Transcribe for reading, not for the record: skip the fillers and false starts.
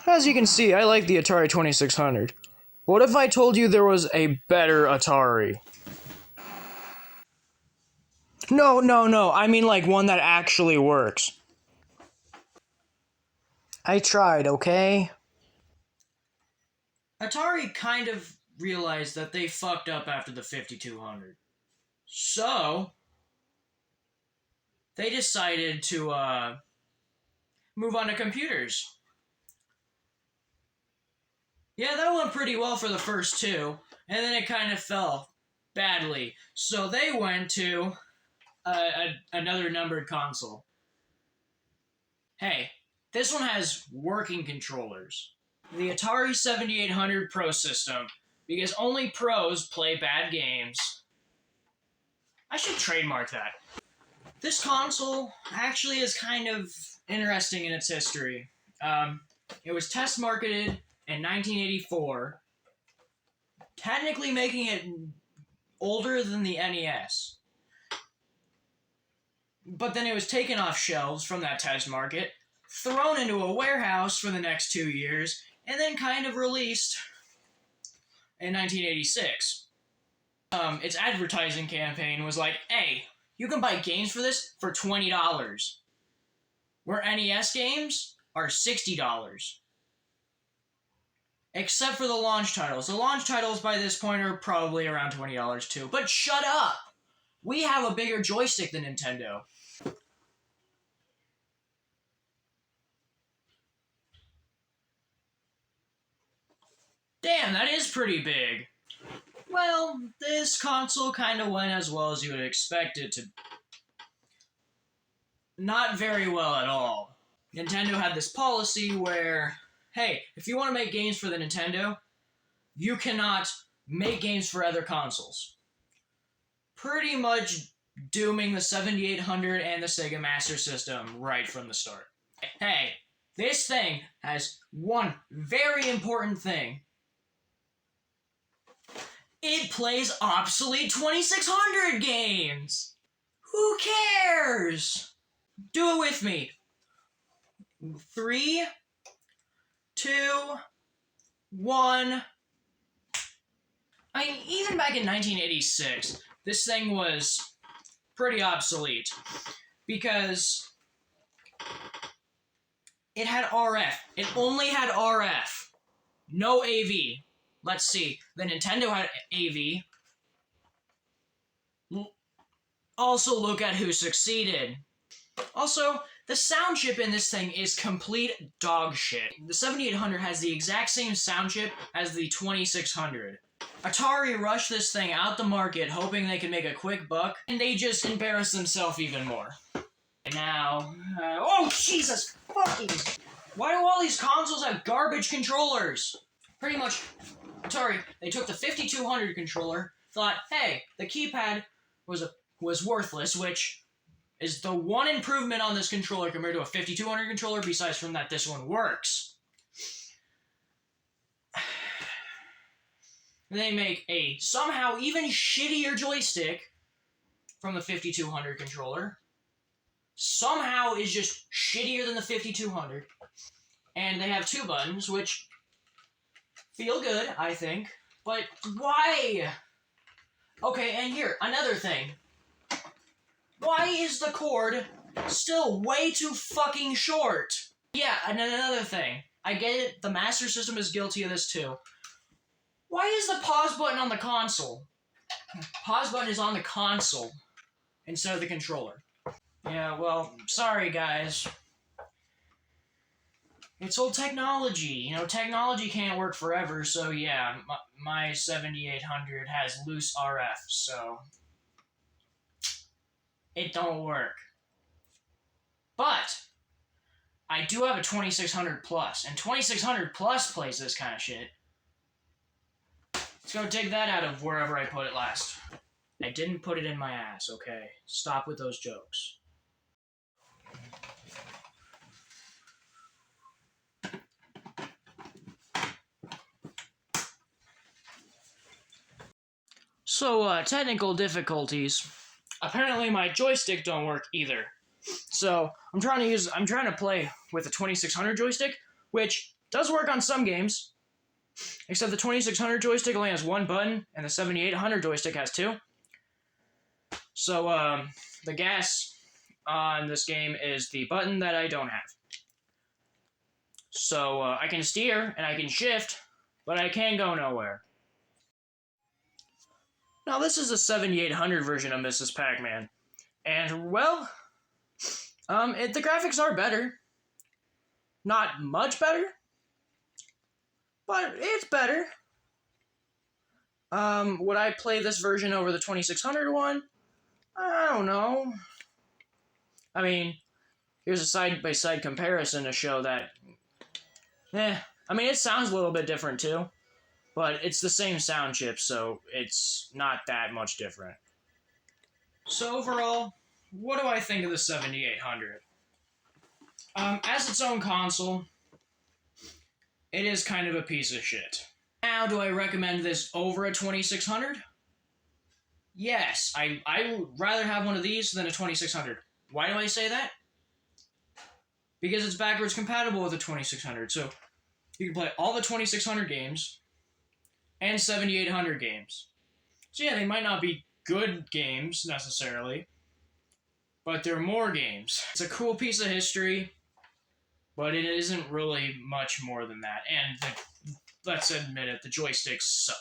As you can see, I like the Atari 2600. What if I told you there was a better Atari? No, I mean like one that actually works. I tried, okay? Atari kind of realized that they fucked up after the 5200. So, they decided to move on to computers. Yeah, that went pretty well for the first two, and then it kind of fell badly. So they went to another numbered console. Hey, this one has working controllers. The Atari 7800 Pro system, because only pros play bad games. I should trademark that. This console actually is kind of interesting in its history. It was test marketed in 1984, technically making it older than the NES. But then it was taken off shelves from that test market, thrown into a warehouse for the next 2 years, and then kind of released in 1986. Its advertising campaign was like, hey, you can buy games for this for $20, where NES games are $60. Except for the launch titles. The launch titles by this point are probably around $20 too. But shut up! We have a bigger joystick than Nintendo. Damn, that is pretty big. Well, this console kind of went as well as you would expect it to. Not very well at all. Nintendo had this policy where, hey, if you want to make games for the Nintendo, you cannot make games for other consoles. Pretty much dooming the 7800 and the Sega Master System right from the start. Hey, this thing has one very important thing. It plays obsolete 2600 games! Who cares? Do it with me. 3, 2, 1. I mean, even back in 1986, this thing was pretty obsolete because it had RF. It only had RF. No AV. Let's see. The Nintendo had AV. Also, look at who succeeded. Also, the sound chip in this thing is complete dog shit. The 7800 has the exact same sound chip as the 2600. Atari rushed this thing out the market hoping they could make a quick buck, and they just embarrassed themselves even more. And now... oh, Jesus fucking... Why do all these consoles have garbage controllers? Pretty much, Atari, they took the 5200 controller, thought, hey, the keypad was worthless, which is the one improvement on this controller compared to a 5200 controller, besides from that this one works. They make a somehow even shittier joystick from the 5200 controller. Somehow is just shittier than the 5200. And they have 2 buttons, which feel good, I think. But why? Okay, and here, another thing. Why is the cord still way too fucking short? Yeah, and another thing. I get it, the Master System is guilty of this too. Why is the pause button on the console? Pause button is on the console instead of the controller. Yeah, well, sorry guys. It's old technology. You know, technology can't work forever, so yeah, my 7800 has loose RF, so it don't work. But I do have a 2600 Plus, and 2600 Plus plays this kind of shit. Let's go dig that out of wherever I put it last. I didn't put it in my ass, okay? Stop with those jokes. So, technical difficulties. Apparently my joystick don't work either. So, I'm trying to play with a 2600 joystick, which Does work on some games, except the 2600 joystick only has one button, and the 7800 joystick has two. So, the gas on this game is the button that I don't have. So, I can steer, and I can shift, but I can't go nowhere. Now, this is a 7800 version of Mrs. Pac-Man. And, well, the graphics are better. Not much better, but it's better. Would I play this version over the 2600 one? I don't know. I mean, here's a side-by-side comparison to show that, I mean, it sounds a little bit different too, but it's the same sound chip, so it's not that much different. So overall, what do I think of the 7800? As its own console, it is kind of a piece of shit. Now, do I recommend this over a 2600? Yes, I would rather have one of these than a 2600. Why do I say that? Because it's backwards compatible with the 2600, so you can play all the 2600 games and 7800 games. So yeah, they might not be good games, necessarily, but they're more games. It's a cool piece of history, but it isn't really much more than that, and let's admit it, the joysticks suck.